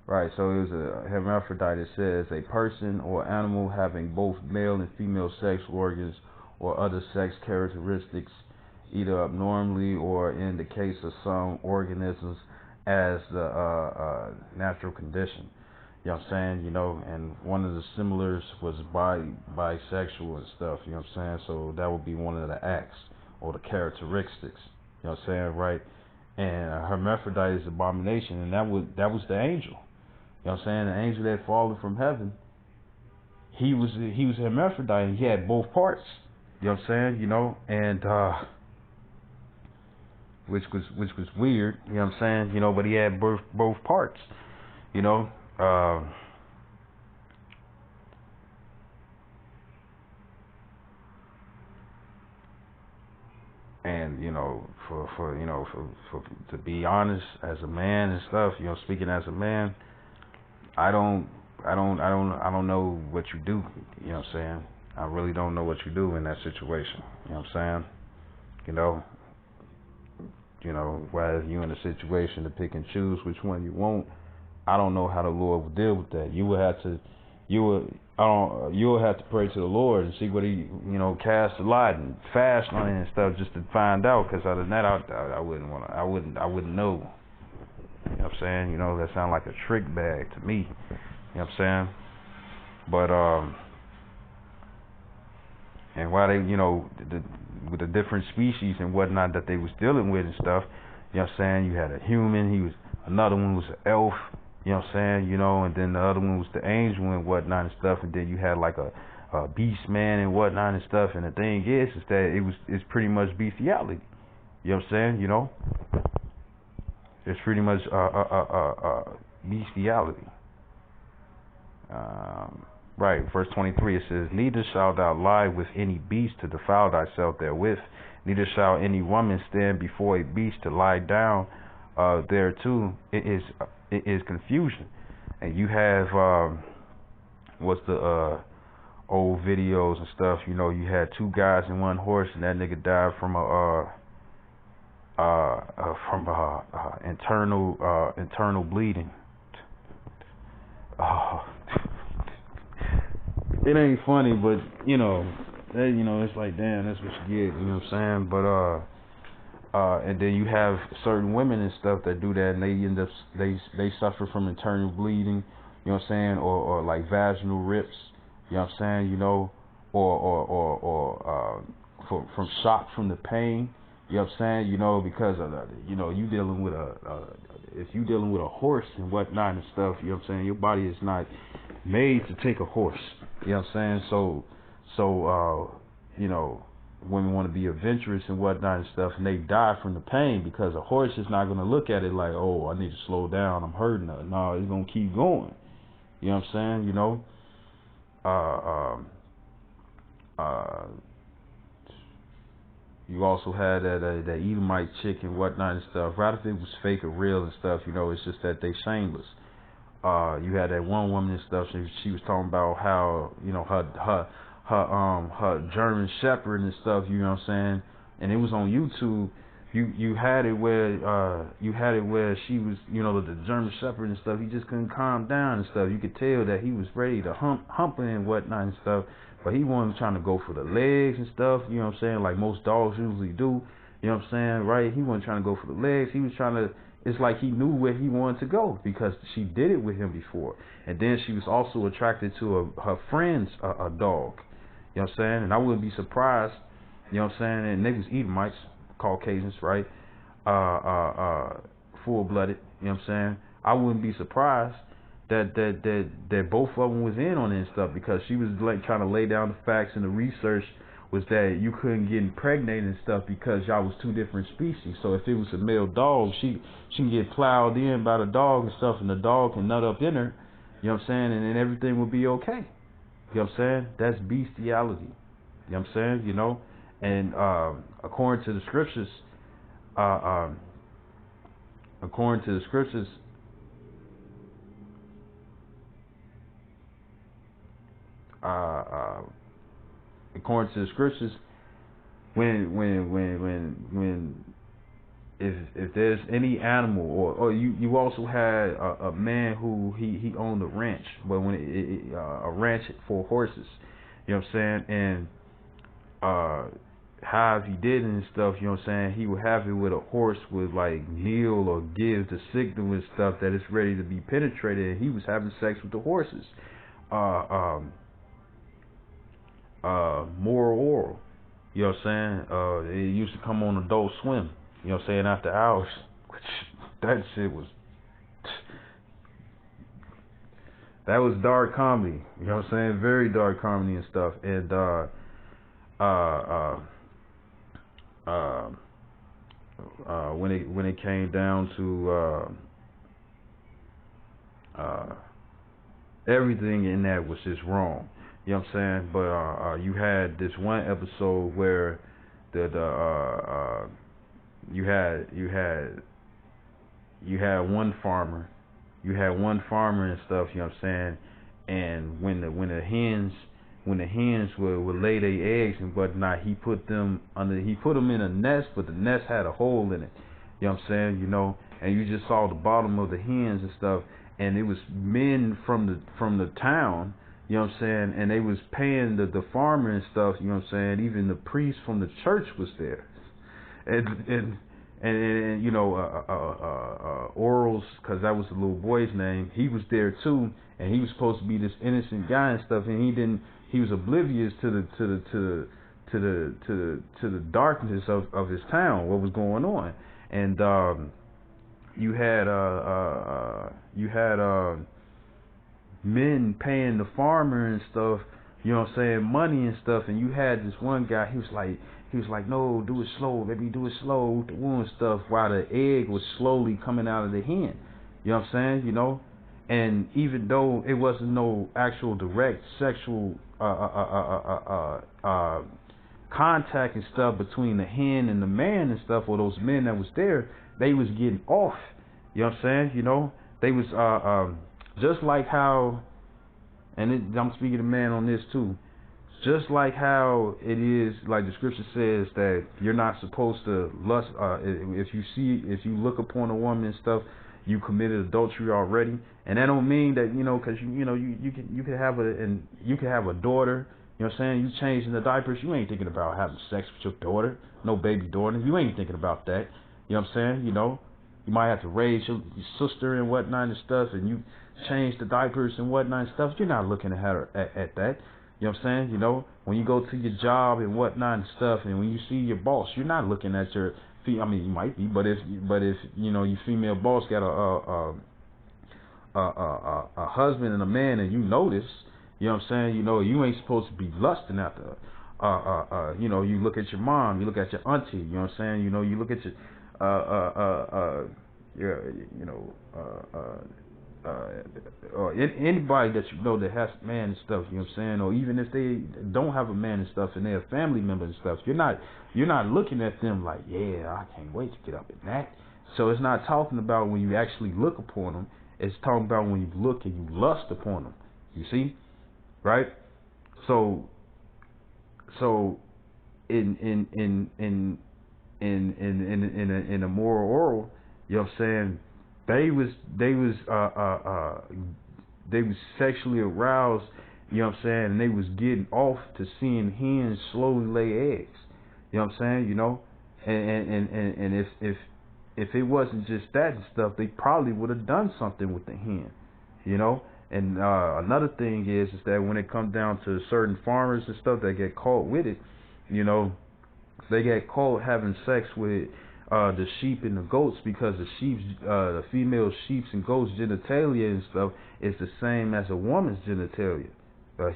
Right, so it was a hermaphrodite. It says a person or animal having both male and female sex organs or other sex characteristics, either abnormally or in the case of some organisms as the natural condition. You know what I'm saying? You know, and one of the similars was bisexual and stuff. You know what I'm saying? So that would be one of the acts or the characteristics. You know what I'm saying? Right? And a hermaphrodite is abomination, and that was the angel. You know what I'm saying? The angel that fallen from heaven, he was a hermaphrodite, and he had both parts. You know what I'm saying? You know, and which was weird. You know what I'm saying? You know, but he had both parts. You know, and you know, for you know, for to be honest, as a man and stuff, you know, speaking as a man, I don't know what you do. You know what I'm saying? I really don't know what you do in that situation. You know what I'm saying? You know, whether you in a situation to pick and choose which one you want, I don't know how the Lord will deal with that. You will have to pray to the Lord and see what He, you know, cast a lot and fast on it and stuff just to find out. Because other than that, I wouldn't know. You know what I'm saying? You know, that sounds like a trick bag to me. You know what I'm saying? But and why they, you know, with the different species and whatnot that they was dealing with and stuff, you know what I'm saying? You had a human, another one was an elf, you know what I'm saying? You know, and then the other one was the angel and whatnot and stuff, and then you had like a beast man and whatnot and stuff. And the thing is that it's pretty much bestiality. You know what I'm saying? You know, it's pretty much bestiality. Right, verse 23, it says, neither shalt thou lie with any beast to defile thyself therewith, neither shall any woman stand before a beast to lie down thereto. It is confusion. And you have what's the old videos and stuff, you know, you had two guys and one horse, and that nigga died from internal bleeding. It ain't funny, but you know, it's like, damn, that's what you get. You know what I'm saying? But and then you have certain women and stuff that do that, and they end up they suffer from internal bleeding. You know what I'm saying? Or like vaginal rips. You know what I'm saying? You know, or from shock from the pain. You know what I'm saying? You know, because of you know, you dealing with if you dealing with a horse and whatnot and stuff. You know what I'm saying? Your body is not made to take a horse. You know what I'm saying? So you know, women want to be adventurous and whatnot and stuff, and they die from the pain because a horse is not going to look at it like, oh, I need to slow down, I'm hurting her. No, it's going to keep going. You know what I'm saying? You know, you also had that Edomite chick and whatnot and stuff. Rather if it was fake or real and stuff, you know, it's just that they shameless. You had that one woman and stuff. She was talking about how, you know, her German Shepherd and stuff. You know what I'm saying? And it was on YouTube. You had it where she was, you know, the German Shepherd and stuff. He just couldn't calm down and stuff. You could tell that he was ready to hump and whatnot and stuff. But he wasn't trying to go for the legs and stuff. You know what I'm saying? Like most dogs usually do. You know what I'm saying? Right? He wasn't trying to go for the legs. He was trying to. It's like he knew where he wanted to go because she did it with him before. And then she was also attracted to her friend's a dog. You know what I'm saying? And I wouldn't be surprised, you know what I'm saying? And they was Edomites, Caucasians, right? Full-blooded, you know what I'm saying? I wouldn't be surprised that both of them was in on it and stuff, because she was like trying to lay down the facts, and the research was that you couldn't get impregnated and stuff because y'all was two different species. So if it was a male dog, she can get plowed in by the dog and stuff, and the dog can nut up in her, you know what I'm saying, and then everything will be okay. You know what I'm saying? That's bestiality. You know what I'm saying? You know, and according to the scriptures, according to the scriptures, when if there's any animal, or you also had a man who he owned a ranch, but when a ranch for horses, you know what I'm saying, and how he did it and stuff, you know what I'm saying, he would have it with a horse would like kneel or give the signal and stuff that it's ready to be penetrated, and he was having sex with the horses. Moral oral. You know what I'm saying? It used to come on Adult Swim, you know what I'm saying, after hours. That shit was, that was dark comedy, you know what I'm saying? Very dark comedy and stuff. And when it came down to everything in that was just wrong. You know what I'm saying? But you had this one episode where you had one farmer, and stuff. You know what I'm saying? And when the hens would lay their eggs and whatnot, he put them in a nest, but the nest had a hole in it. You know what I'm saying? You know, and you just saw the bottom of the hens and stuff. And it was men from the town, you know what I'm saying, and they was paying the farmer and stuff, you know what I'm saying. Even the priest from the church was there, and you know, Orals, because that was the little boy's name, he was there too, and he was supposed to be this innocent guy and stuff, and he was oblivious to the darkness of his town, what was going on. And you had men paying the farmer and stuff, you know what I'm saying, money and stuff, and you had this one guy, he was like, no, do it slow, baby, do it slow with the wound stuff, while the egg was slowly coming out of the hen. You know what I'm saying, you know? And even though it wasn't no actual direct sexual contact and stuff between the hen and the man and stuff, or those men that was there, they was getting off. You know what I'm saying? You know, they was just like how, and I'm speaking to man on this too, just like how it is, like the scripture says that you're not supposed to lust. If you look upon a woman and stuff, you committed adultery already. And that don't mean that, you know, because you can have a daughter. You know what I'm saying? You changing the diapers. You ain't thinking about having sex with your daughter, no baby daughter. You ain't thinking about that. You know what I'm saying? You know, you might have to raise your sister and whatnot and stuff, and you change the diapers and whatnot and stuff. You're not looking at her at that. You know what I'm saying? You know, when you go to your job and whatnot and stuff, and when you see your boss, you're not looking at your. I mean, you might be, but if you know your female boss got a husband and a man, and you notice, you know what I'm saying? You know, you ain't supposed to be lusting after her. You know, you look at your mom, you look at your auntie. You know what I'm saying? You know, you look at or anybody that you know that has a man and stuff, you know what I'm saying, or even if they don't have a man and stuff and they're a family member and stuff, you're not looking at them like, yeah, I can't wait to get up in that. So it's not talking about when you actually look upon them, it's talking about when you look and you lust upon them. You see, right? So in a moral oral, you know what I'm saying, they was sexually aroused, you know what I'm saying, and they was getting off to seeing hens slowly lay eggs. You know what I'm saying, you know? And if it wasn't just that and stuff, they probably would have done something with the hen, you know? And another thing is that when it comes down to certain farmers and stuff that get caught with it, you know, they get caught having sex with the sheep and the goats, because the female sheep's and goats' genitalia and stuff is the same as a woman's genitalia, a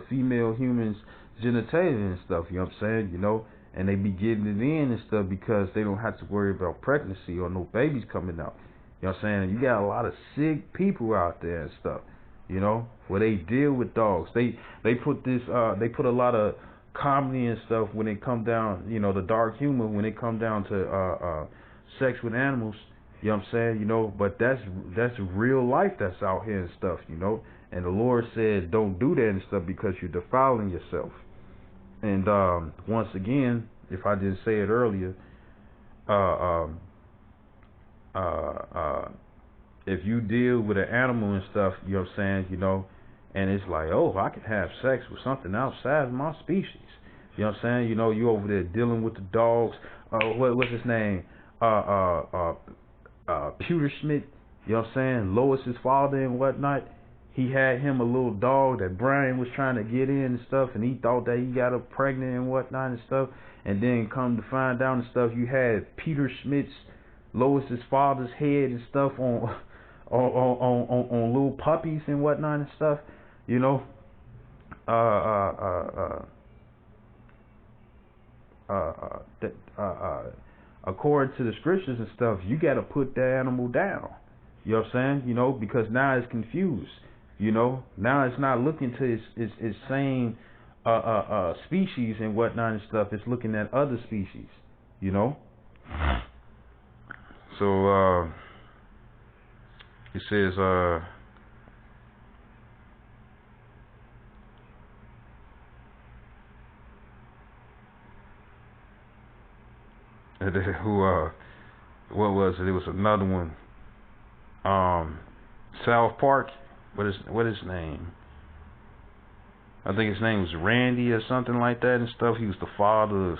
female human's genitalia and stuff. You know what I'm saying? You know, and they be getting it in and stuff because they don't have to worry about pregnancy or no babies coming out. You know what I'm saying? You got a lot of sick people out there and stuff, you know, where they deal with dogs. They put a lot of comedy and stuff when it come down, you know, the dark humor when it come down to sex with animals. You know what I'm saying? You know, but that's real life that's out here and stuff, you know. And the Lord said, don't do that and stuff because you're defiling yourself. And once again, if I didn't say it earlier, uh, uh, uh, if you deal with an animal and stuff, you know what I'm saying, you know, and it's like, oh, I can have sex with something outside of my species. You know what I'm saying? You know, you over there dealing with the dogs. What's his name? Pewter Schmidt. You know what I'm saying? Lois's father and whatnot. He had him a little dog that Brian was trying to get in and stuff, and he thought that he got her pregnant and whatnot and stuff. And then come to find out and stuff, you had Peter Schmidt's, Lois's father's head and stuff on little puppies and whatnot and stuff. You know, uh, uh, uh, uh, according to the scriptures and stuff, you got to put that animal down. You know what I'm saying? You know, because now it's confused. You know, now it's not looking to its same species and whatnot and stuff. It's looking at other species. You know. So it says who what was it? It was another one. South Park. What is his name? I think his name was Randy or something like that and stuff. He was the father of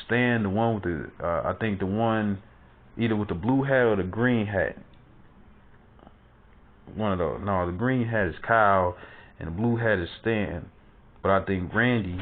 Stan, the one with the I think the one either with the blue hat or the green hat. One of those. No, the green hat is Kyle and the blue hat is Stan. But I think Randy